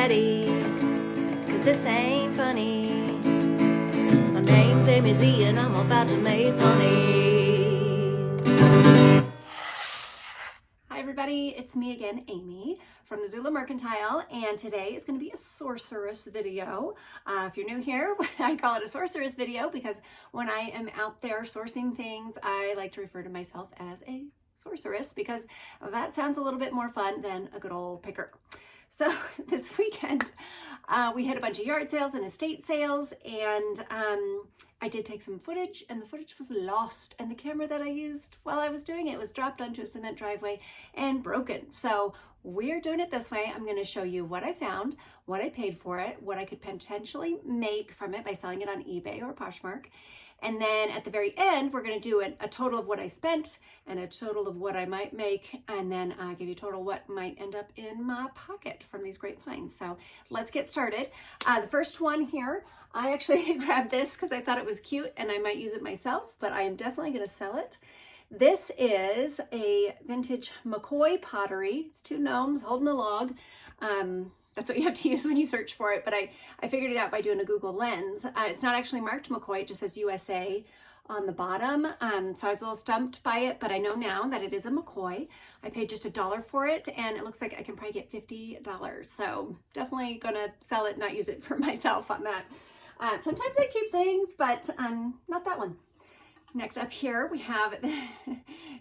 ready, cause this ain't funny. My name's Amy Z and I'm about to make money. Hi everybody, it's me again, Amy from the Zula Mercantile, and today is going to be a sorceress video. If you're new here, I call it a sorceress video because when I am out there sourcing things, I like to refer to myself as a sorceress because that sounds a little bit more fun than a good old picker. So this weekend, we had a bunch of yard sales and estate sales, and I did take some footage, and the footage was lost, and the camera that I used while I was doing it was dropped onto a cement driveway and broken. So we're doing it this way. I'm going to show you what I found, what I paid for it, what I could potentially make from it by selling it on eBay or Poshmark. And then at the very end, we're going to do a total of what I spent and a total of what I might make, and then give you a total what might end up in my pocket from these great finds. So let's get started. The first one here, I actually grabbed this because I thought it was cute and I might use it myself, but I am definitely going to sell it. This is a vintage McCoy pottery. It's two gnomes holding a log. That's what you have to use when you search for it, but I figured it out by doing a Google Lens. It's not actually marked McCoy, it just says USA on the bottom. So I was a little stumped by it, but I know now that it is a McCoy. I paid just $1 for it, and it looks like I can probably get $50. So definitely gonna sell it, not use it for myself on that. Sometimes I keep things, but not that one. Next up here, we have,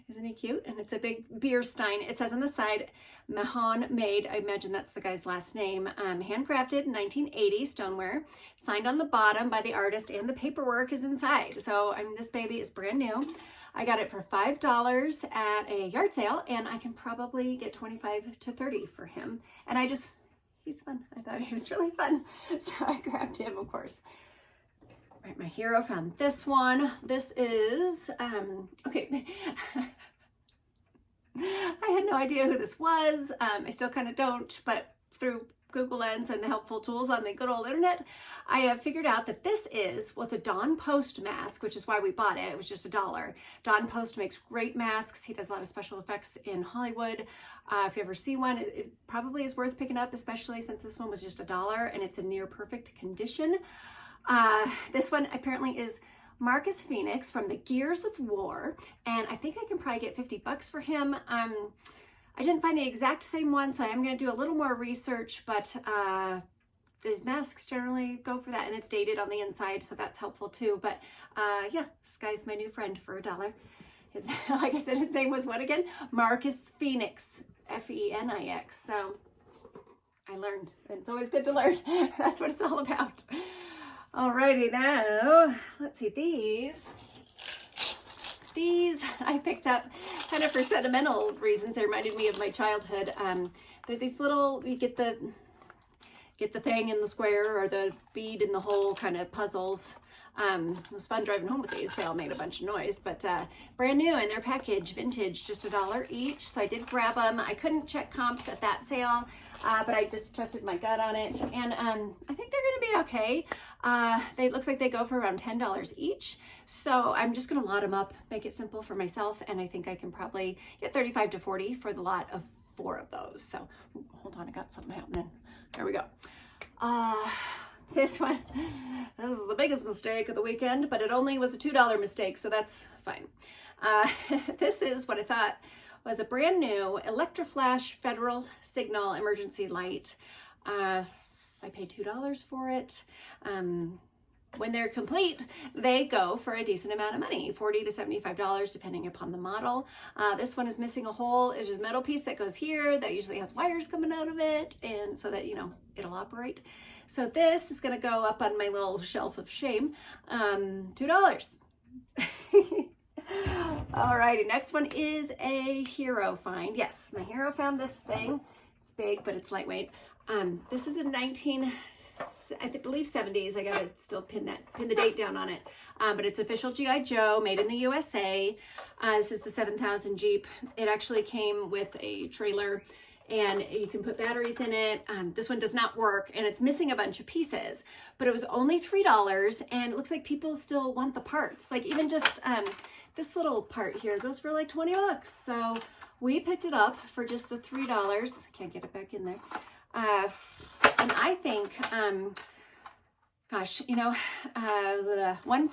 isn't he cute? And it's a big beer stein. It says on the side, Mahon made, I imagine that's the guy's last name, handcrafted 1980 stoneware, signed on the bottom by the artist, and the paperwork is inside. So this baby is brand new. I got it for $5 at a yard sale, and I can probably get 25 to 30 for him. And he's fun. I thought he was really fun. So I grabbed him, of course. Right, my hero found this one. This is, okay. I had no idea who this was. I still kind of don't, but through Google Lens and the helpful tools on the good old internet, I have figured out that this is, well, it's a Don Post mask, which is why we bought it. It was just $1. Don Post makes great masks. He does a lot of special effects in Hollywood. If you ever see one, it probably is worth picking up, especially since this one was just $1 and it's in near perfect condition. This one apparently is Marcus Phoenix from the Gears of War, and I think I can probably get $50 for him. I didn't find the exact same one, so I am going to do a little more research, but these masks generally go for that, and it's dated on the inside, so that's helpful too. But yeah, this guy's my new friend for $1. Like I said, his name was what again? Marcus Phoenix, F-E-N-I-X. So I learned, and it's always good to learn. That's what it's all about. Alrighty, now, let's see, these I picked up kind of for sentimental reasons. They reminded me of my childhood. They're these little, you get the thing in the square or the bead in the hole kind of puzzles. It was fun driving home with these. They all made a bunch of noise, but brand new in their package, vintage, just $1 each. So I did grab them. I couldn't check comps at that sale, but I just trusted my gut on it. And I think they're going to be okay. It looks like they go for around $10 each. So I'm just going to lot them up, make it simple for myself. And I think I can probably get 35 to 40 for the lot of 4 of those. So hold on, I got something happening. There we go. This one, this is the biggest mistake of the weekend, but it only was a $2 mistake, so that's fine. This is what I thought was a brand new Electroflash Federal Signal emergency light. I paid $2 for it. When they're complete, they go for a decent amount of money, $40 to $75, depending upon the model. This one is missing a hole. It's just a metal piece that goes here that usually has wires coming out of it, and so that, you know, it'll operate. So this is going to go up on my little shelf of shame. $2. Alrighty, next one is a hero find. Yes, my hero found this thing. It's big, but it's lightweight. This is a I believe 70s. I gotta still pin the date down on it. But it's official G.I. Joe, made in the USA. This is the 7000 Jeep. It actually came with a trailer, and you can put batteries in it. This one does not work, and it's missing a bunch of pieces, but it was only $3, and it looks like people still want the parts. Like even just this little part here goes for like $20. So we picked it up for just the $3. Can't get it back in there. And I think, gosh, you know, one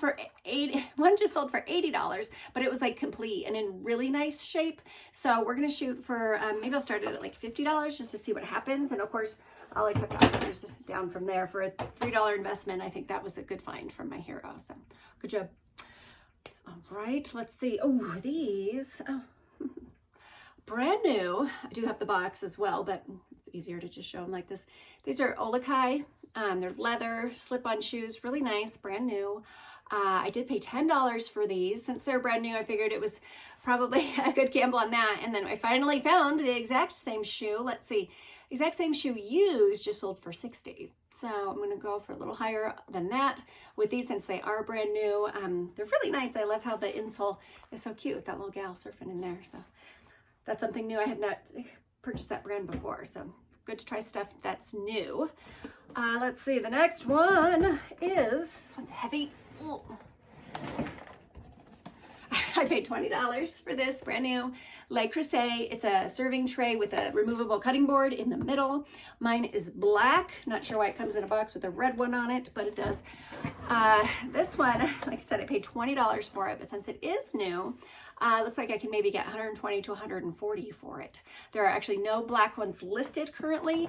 just sold for $80, but it was like complete and in really nice shape. So we're going to shoot for, maybe I'll start it at like $50 just to see what happens. And of course, I'll accept offers down from there for a $3 investment. I think that was a good find from my hero. So good job. All right, let's see. Oh, these, brand new. I do have the box as well, but it's easier to just show them like this. These are Olakai. They're leather slip-on shoes, really nice, brand new. I did pay $10 for these. Since they're brand new, I figured it was probably a good gamble on that. And then I finally found the exact same shoe. Let's see, exact same shoe used, just sold for $60. So I'm gonna go for a little higher than that with these since they are brand new. They're really nice. I love how the insole is so cute with that little gal surfing in there. So that's something new. I have not purchased that brand before. So good to try stuff that's new. Let's see, the next one is, this one's heavy. Oh. I paid $20 for this, brand new Le Creuset. It's a serving tray with a removable cutting board in the middle. Mine is black. Not sure why it comes in a box with a red one on it, but it does. This one, like I said, I paid $20 for it, but since it is new, looks like I can maybe get $120 to $140 for it. There are actually no black ones listed currently.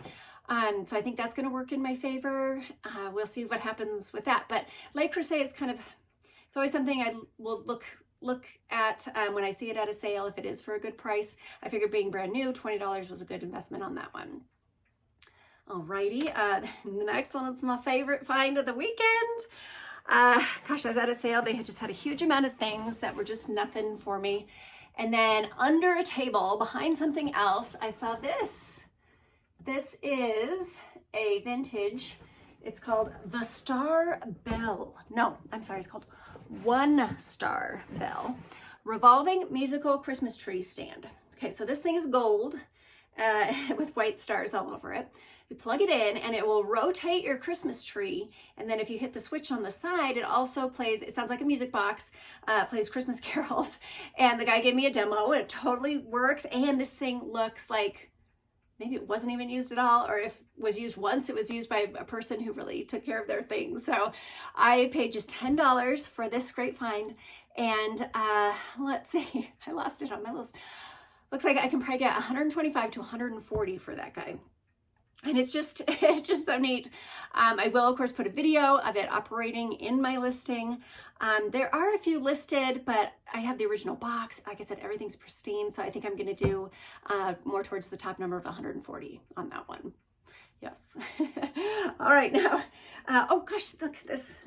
So I think that's going to work in my favor. We'll see what happens with that. But Le Creuset is kind of, it's always something I will look at when I see it at a sale. If it is for a good price, I figured being brand new, $20 was a good investment on that one. Alrighty, the next one is my favorite find of the weekend. Gosh, I was at a sale. They had just had a huge amount of things that were just nothing for me. And then under a table behind something else, I saw this. This is a vintage. It's called the Star Bell. No, I'm sorry, it's called One Star Bell. Revolving musical Christmas tree stand. Okay, so this thing is gold with white stars all over it. You plug it in and it will rotate your Christmas tree. And then if you hit the switch on the side, it also plays, it sounds like a music box, plays Christmas carols. And the guy gave me a demo. It totally works. And this thing looks like maybe it wasn't even used at all, or if it was used once, it was used by a person who really took care of their things. So I paid just $10 for this great find. And let's see, I lost it on my list. Looks like I can probably get $125 to $140 for that guy. And it's just so neat. I will, of course, put a video of it operating in my listing. There are a few listed, but I have the original box. Like I said, everything's pristine. So I think I'm going to do more towards the top number of 140 on that one. Yes. All right, now. Oh, gosh, look at this.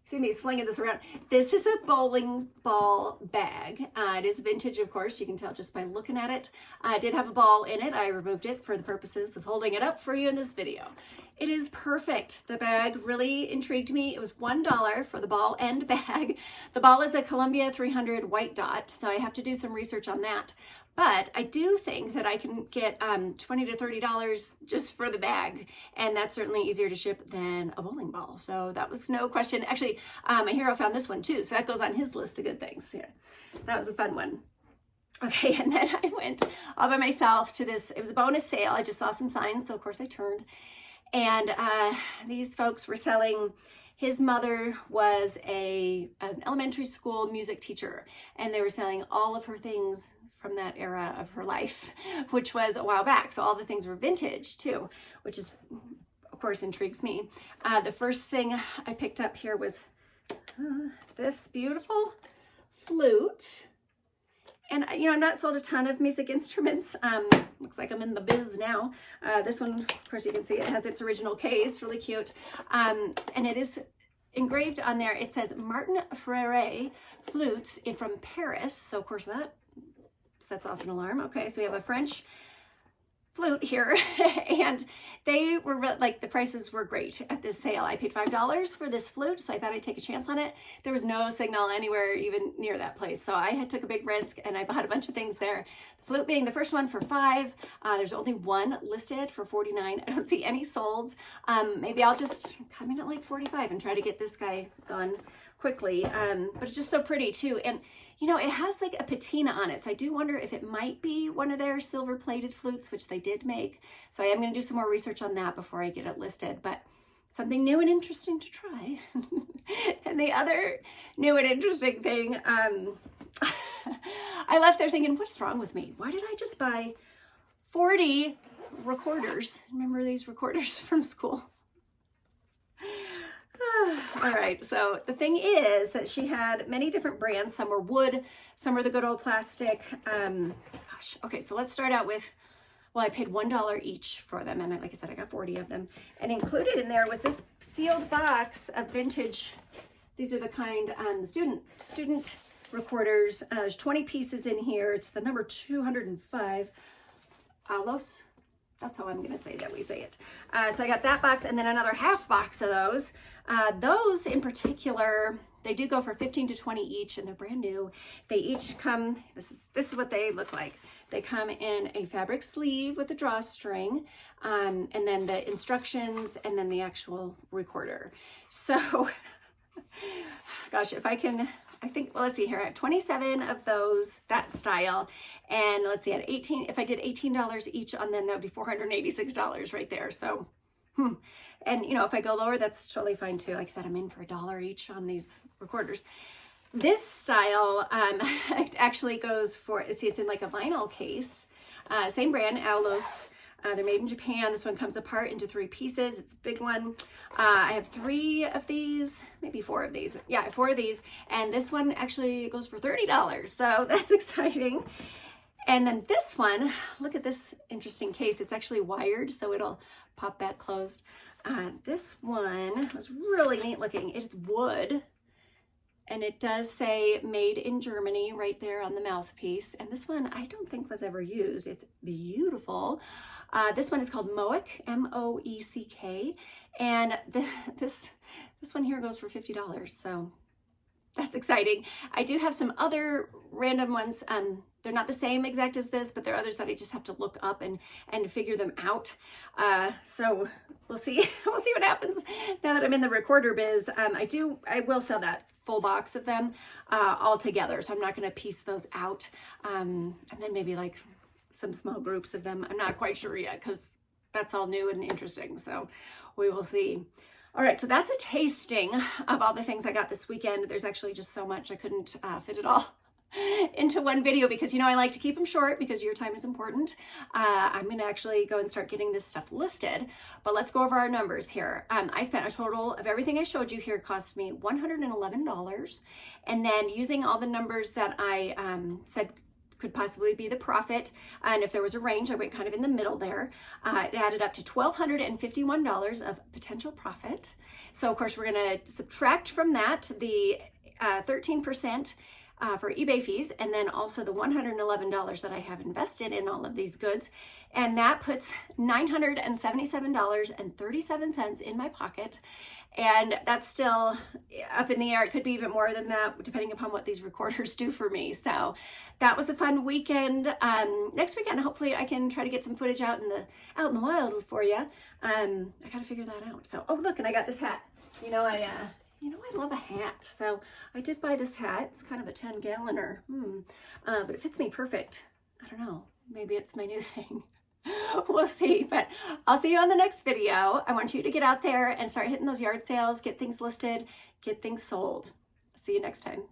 See me slinging this around. This is a bowling ball bag. It is vintage, of course. You can tell just by looking at it. I did have a ball in it. I removed it for the purposes of holding it up for you in this video. It is perfect. The bag really intrigued me. It was $1 for the ball and bag. The ball is a Columbia 300 white dot, so I have to do some research on that. But I do think that I can get $20 to $30 just for the bag, and that's certainly easier to ship than a bowling ball. So that was no question. Actually, my hero found this one too, so that goes on his list of good things. Yeah, that was a fun one. Okay, and then I went all by myself to this. It was a bonus sale. I just saw some signs, so of course I turned. And these folks were selling. His mother was an elementary school music teacher, and they were selling all of her things from that era of her life, which was a while back. So all the things were vintage too, which is, of course, intrigues me. The first thing I picked up here was this beautiful flute. And, you know, I'm not sold a ton of music instruments. Looks like I'm in the biz now. This one, of course, you can see it has its original case, really cute. And it is engraved on there. It says Martin Frere flutes from Paris. So, of course, that sets off an alarm. Okay, so we have a French flute here, and they were like, the prices were great at this sale. I paid $5 for this flute, so I thought I'd take a chance on it. There was no signal anywhere even near that place, so I took a big risk and I bought a bunch of things there. The flute being the first one for $5. There's only one listed for $49. I don't see any solds. Maybe I'll just come in at like $45 and try to get this guy gone quickly. But it's just so pretty too, and you know, it has like a patina on it. So I do wonder if it might be one of their silver plated flutes, which they did make. So I am going to do some more research on that before I get it listed, but something new and interesting to try. And the other new and interesting thing, I left there thinking, what's wrong with me? Why did I just buy 40 recorders? Remember these recorders from school? All right, so the thing is that she had many different brands. Some were wood, some were the good old plastic. Gosh, okay, so let's start out with, well, I paid $1 each for them, and like I said, I got 40 of them. And included in there was this sealed box of vintage. These are the kind student recorders. There's 20 pieces in here. It's the number 205. Alos. That's how I'm going to say that we say it. So I got that box and then another half box of those. Those in particular, they do go for 15 to 20 each, and they're brand new. They each come, this is what they look like. They come in a fabric sleeve with a drawstring, and then the instructions, and then the actual recorder. So, gosh, if I can, I think, well, let's see here. I have 27 of those, that style. And let's see, at 18, if I did $18 each on them, that would be $486 right there. So, and you know, if I go lower, that's totally fine too. Like I said, I'm in for $1 each on these recorders. This style actually goes for, see, it's in like a vinyl case. Same brand, Aulos. They're made in Japan. This one comes apart into 3 pieces. It's a big one. I have 3 of these, maybe 4 of these. Yeah, 4 of these. And this one actually goes for $30. So that's exciting. And then this one, look at this interesting case. It's actually wired, so it'll pop back closed. This one was really neat looking. It's wood. And it does say made in Germany right there on the mouthpiece. And this one I don't think was ever used. It's beautiful. This one is called Moeck, M-O-E-C-K. And this one here goes for $50. So that's exciting. I do have some other random ones. They're not the same exact as this, but there are others that I just have to look up and figure them out. So we'll see. We'll see what happens now that I'm in the recorder biz. I will sell that full box of them all together. So I'm not going to piece those out. And then maybe like some small groups of them. I'm not quite sure yet because that's all new and interesting. So we will see. All right, so that's a tasting of all the things I got this weekend. There's actually just so much I couldn't fit it all into one video because, you know, I like to keep them short because your time is important. I'm going to actually go and start getting this stuff listed, but let's go over our numbers here. I spent a total of everything I showed you here cost me $111. And then using all the numbers that I said could possibly be the profit, and if there was a range, I went kind of in the middle there. It added up to $1,251 of potential profit. So of course we're going to subtract from that the 13% for eBay fees, and then also the $111 that I have invested in all of these goods, and that puts $977.37 in my pocket. And that's still up in the air. It could be even more than that, depending upon what these recorders do for me. So that was a fun weekend. Next weekend, hopefully I can try to get some footage out in the wild for you. I gotta figure that out. So, oh look, and I got this hat. You know, I love a hat. So I did buy this hat. It's kind of a 10-galloner, but it fits me perfect. I don't know. Maybe it's my new thing. We'll see, but I'll see you on the next video. I want you to get out there and start hitting those yard sales, get things listed, get things sold. See you next time.